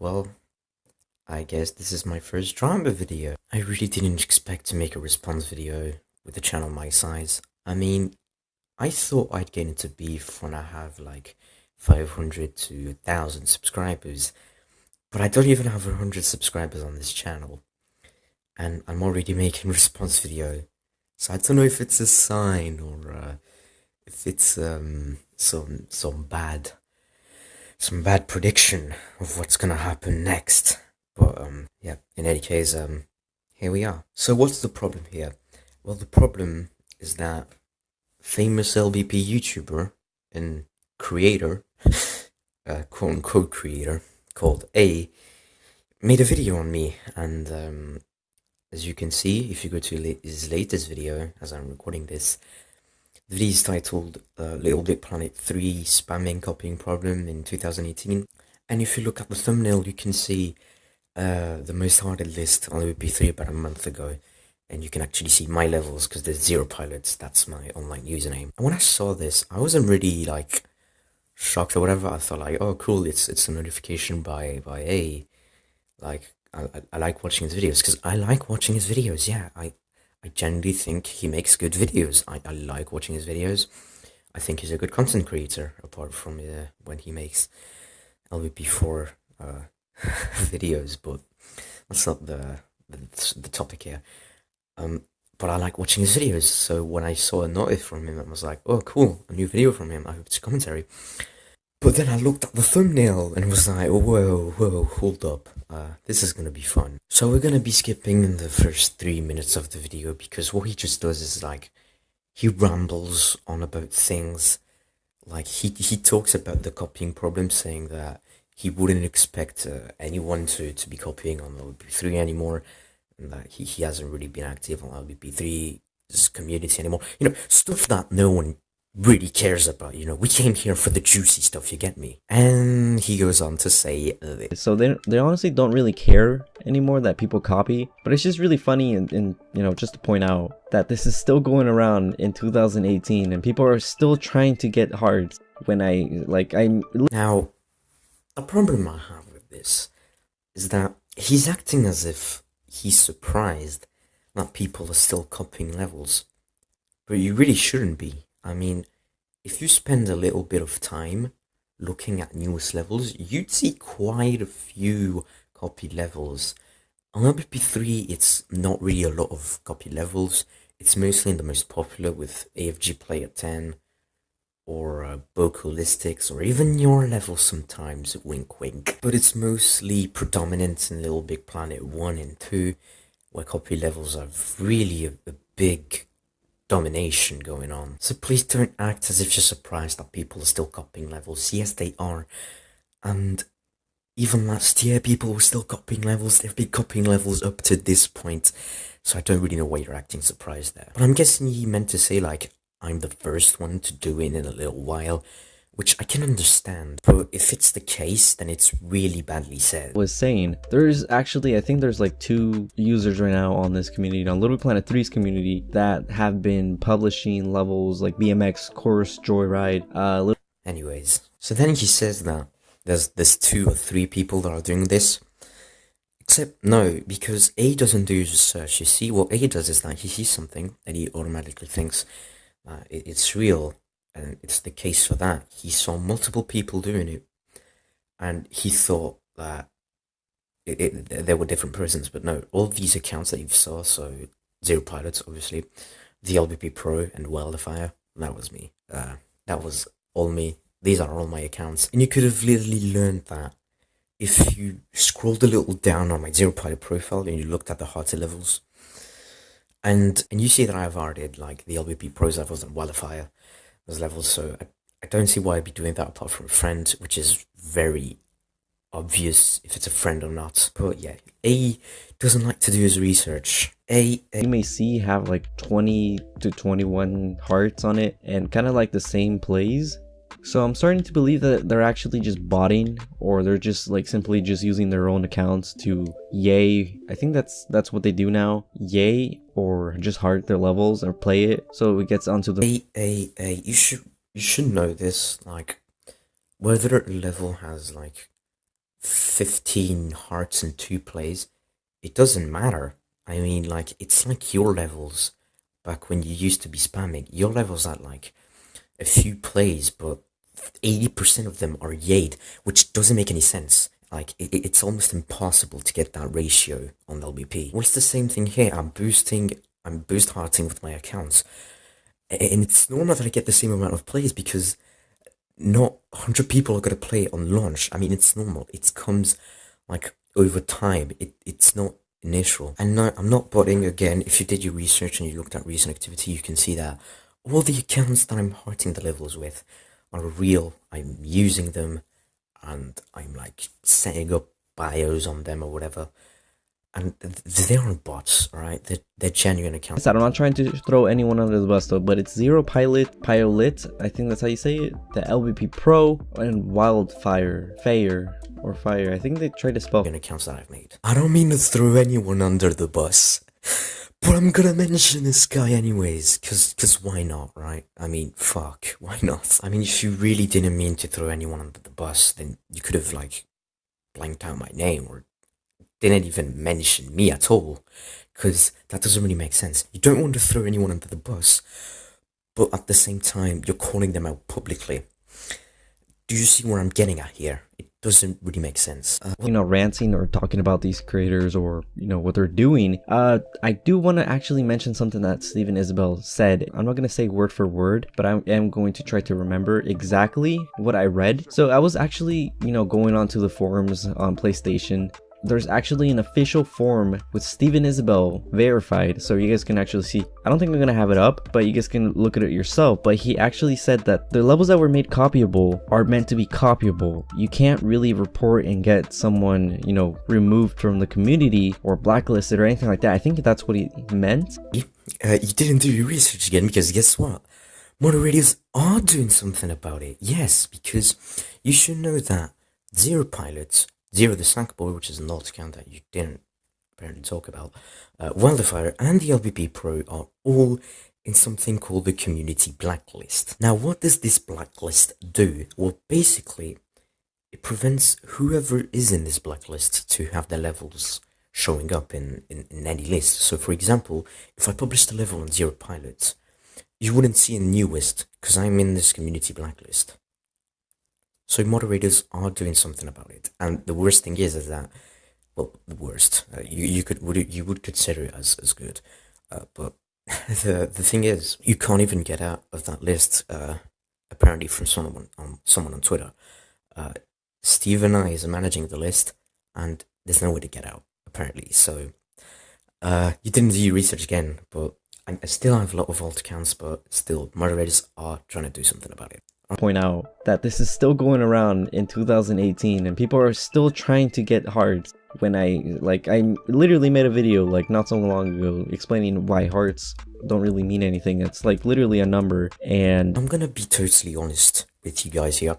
Well, I guess this is my first drama video. I really didn't expect to make a response video with a channel my size. I mean, I thought I'd get into beef when I have like 500 to 1,000 subscribers, but I don't even have 100 subscribers on this channel, and I'm already making a response video. So I don't know if it's a sign or if it's some bad prediction of what's gonna happen next. But yeah, in any case, here we are. So what's the problem here? Well, the problem is that famous LBP YouTuber and creator, quote unquote creator, called A, made a video on me, and as you can see, if you go to his latest video, as I'm recording this, the video is titled Little Big Planet 3 Spamming Copying Problem in 2018. And if you look at the thumbnail, you can see the most hearted list on the WP3 about a month ago. And you can actually see my levels because there's zero-pilote. That's my online username. And when I saw this, I wasn't really like shocked or whatever. I thought like, oh cool, it's a notification by A. Like I like watching his videos because I like watching his videos. Yeah, I genuinely think he makes good videos. I like watching his videos. I think he's a good content creator, apart from when he makes LVP4 videos, but that's not the topic here. But I like watching his videos, so when I saw a notif from him, I was like, oh cool, a new video from him, I hope it's a commentary. But then I looked at the thumbnail and was like, whoa, hold up. This is gonna be fun. So we're gonna be skipping the first 3 minutes of the video because what he just does is like, he rambles on about things. Like he talks about the copying problem, saying that he wouldn't expect anyone to be copying on LBP3 anymore, and that he hasn't really been active on LBP3's community anymore. You know, stuff that no one really cares about. You know, we came here for the juicy stuff, you get me? And he goes on to say so they honestly don't really care anymore that people copy, but it's just really funny and you know, just to point out that this is still going around in 2018 and people are still trying to get hearts when I'm now, a problem I have with this is that he's acting as if he's surprised that people are still copying levels, but you really shouldn't be. I mean, if you spend a little bit of time looking at newest levels, you'd see quite a few copied levels. On LBP3, it's not really a lot of copied levels. It's mostly in the most popular with AFG Player 10 or Bocalistics or even your level sometimes, wink wink. But it's mostly predominant in Little Big Planet 1 and 2, where copy levels have really a big domination going on. So please don't act as if you're surprised that people are still copying levels. Yes, they are. And even last year, people were still copying levels. They've been copying levels up to this point. So I don't really know why you're acting surprised there. But I'm guessing he meant to say, like, I'm the first one to do it in a little while, which I can understand, but if it's the case, then it's really badly said. was saying, there's actually, I think there's like 2 users right now on this community, on Little Planet 3's community, that have been publishing levels like BMX, Course, Joyride, Anyways, so then he says that there's 2 or 3 people that are doing this. Except no, because A doesn't do his research. You see, what A does is that he sees something and he automatically thinks it's real, and it's the case for that. He saw multiple people doing it, and he thought that there were different persons, but no, all these accounts that you saw, so zero-pilote, obviously, the LBP Pro and Wildfire, that was me. That was all me. These are all my accounts. And you could have literally learned that if you scrolled a little down on my zero-pilote profile and you looked at the hearty levels, and you see that I've already like the LBP Pros levels and Wildfire, those levels, so I don't see why I'd be doing that apart from a friend, which is very obvious if it's a friend or not. But yeah, A doesn't like to do his research. You may see have like 20 to 21 hearts on it and kind of like the same plays. So I'm starting to believe that they're actually just botting, or they're just like simply just using their own accounts to yay. I think that's what they do now. Yay, or just heart their levels or play it. So it gets onto the you should know this. Like, whether a level has like 15 hearts in 2 plays, it doesn't matter. I mean, like, it's like your levels back when you used to be spamming. Your levels at like a few plays, but 80% of them are Yade, which doesn't make any sense. Like, it's almost impossible to get that ratio on LBP. Well, it's the same thing here. I'm boost hearting with my accounts. And it's normal that I get the same amount of plays because not 100 people are going to play on launch. I mean, it's normal. It comes like over time. It's not initial. And no, I'm not botting again. If you did your research and you looked at recent activity, you can see that all the accounts that I'm hearting the levels with are real. I'm using them and I'm like setting up bios on them or whatever. And they aren't bots, alright? They're genuine accounts. I'm not trying to throw anyone under the bus though, but it's zero-pilote, I think that's how you say it, the LVP Pro, and Wildfire, Fire. I think they tried to spell Accounts that I've made. I don't mean to throw anyone under the bus, but I'm gonna mention this guy anyways, cause why not, right? I mean, fuck, why not? I mean, if you really didn't mean to throw anyone under the bus, then you could have, like, blanked out my name or didn't even mention me at all, because that doesn't really make sense. You don't want to throw anyone under the bus, but at the same time, you're calling them out publicly. Do you see where I'm getting at here? It doesn't really make sense. Ranting or talking about these creators or, what they're doing. I do want to actually mention something that Steven Isabel said. I'm not going to say word for word, but I am going to try to remember exactly what I read. So I was actually, going onto the forums on PlayStation. There's actually an official forum with Steven Isabel verified, so you guys can actually see. I don't think I'm gonna have it up, but you guys can look at it yourself. But he actually said that the levels that were made copyable are meant to be copyable. You can't really report and get someone, removed from the community or blacklisted or anything like that. I think that's what he meant. You didn't do your research again, because guess what? Moderators are doing something about it. Yes, because you should know that zero-pilote, Zero the Snackboy, which is an alt account that you didn't apparently talk about, Wildfire, and the LBP Pro are all in something called the Community Blacklist. Now, what does this blacklist do? Well, basically, it prevents whoever is in this blacklist to have their levels showing up in any list. So, for example, if I published a level on zero-pilote, you wouldn't see a new list, because I'm in this Community Blacklist. So moderators are doing something about it, and the worst thing is that, well, the worst, you would consider it as good, but the thing is, you can't even get out of that list, apparently from someone on Twitter. Steve and I is managing the list, and there's no way to get out, apparently. So you didn't do your research again, but I still have a lot of alt accounts, but still, moderators are trying to do something about it. Point out that this is still going around in 2018 and people are still trying to get hearts. When I literally made a video like not so long ago explaining why hearts don't really mean anything. It's like literally a number. And I'm gonna be totally honest with you guys here.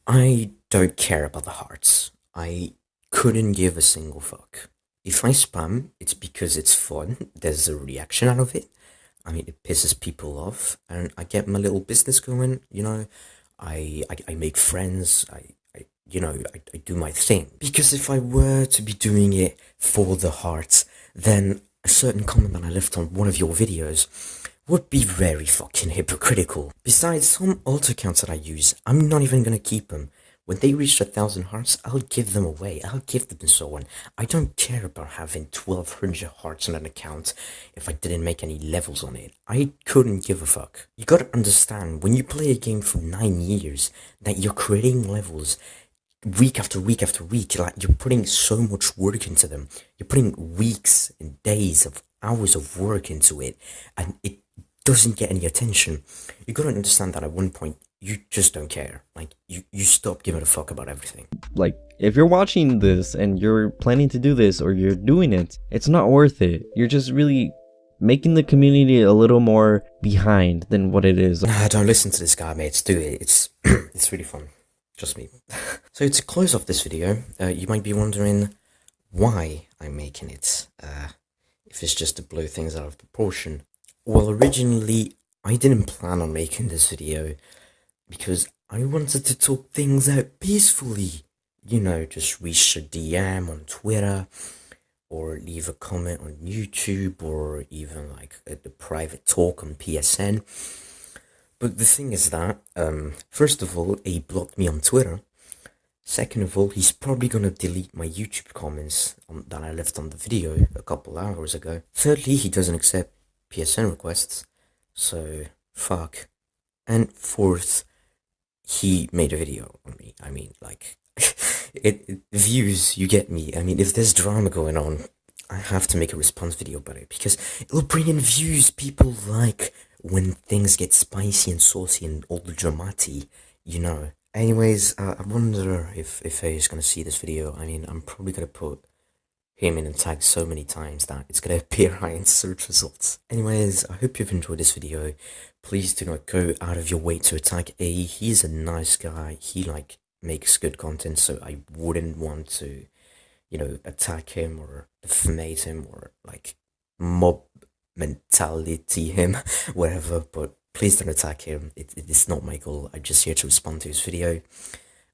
I don't care about the hearts. I couldn't give a single fuck. If I spam, it's because it's fun. There's a reaction out of it. I mean, it pisses people off, and I get my little business going, I make friends, I do my thing. Because if I were to be doing it for the hearts, then a certain comment that I left on one of your videos would be very fucking hypocritical. Besides, some alt accounts that I use, I'm not even gonna keep them. When they reach 1,000 hearts, I'll give them away. I'll give them so on. I don't care about having 1,200 hearts on an account if I didn't make any levels on it. I couldn't give a fuck. You gotta understand, when you play a game for 9 years, that you're creating levels week after week after week. Like, you're putting so much work into them. You're putting weeks and days of hours of work into it, and it doesn't get any attention. You gotta understand that at one point, you just don't care. Like, you stop giving a fuck about everything. Like, if you're watching this and you're planning to do this or you're doing it, it's not worth it. You're just really making the community a little more behind than what it is. Nah, don't listen to this guy, mates. Do it. It's it's really fun. Trust me. So to close off this video, you might be wondering why I'm making it. If it's just to blow things out of proportion. Well, originally, I didn't plan on making this video because I wanted to talk things out peacefully. just reach a DM on Twitter or leave a comment on YouTube or even like the private talk on PSN. But the thing is that, first of all, he blocked me on Twitter. Second of all, he's probably gonna delete my YouTube comments that I left on the video a couple hours ago. Thirdly, he doesn't accept PSN requests, so fuck. And fourth, he made a video on me. I mean, like, views, you get me. I mean, if there's drama going on, I have to make a response video about it because it'll bring in views. People like when things get spicy and saucy and all the dramati. Anyways, I wonder if he's gonna see this video. I mean, I'm probably gonna put him in a tag so many times that it's gonna appear high in search results. Anyways, I hope you've enjoyed this video. Please do not go out of your way to attack A. He's a nice guy. He like makes good content, so I wouldn't want to, attack him or defamate him or like mob mentality him, whatever. But please don't attack him. It is not my goal. I'm just here to respond to his video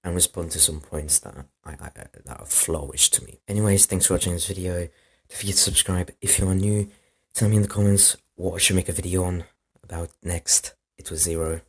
and respond to some points that that are flowish to me. Anyways, thanks for watching this video. Don't forget to subscribe if you are new. Tell me in the comments what I should make a video on about next. It was Zero.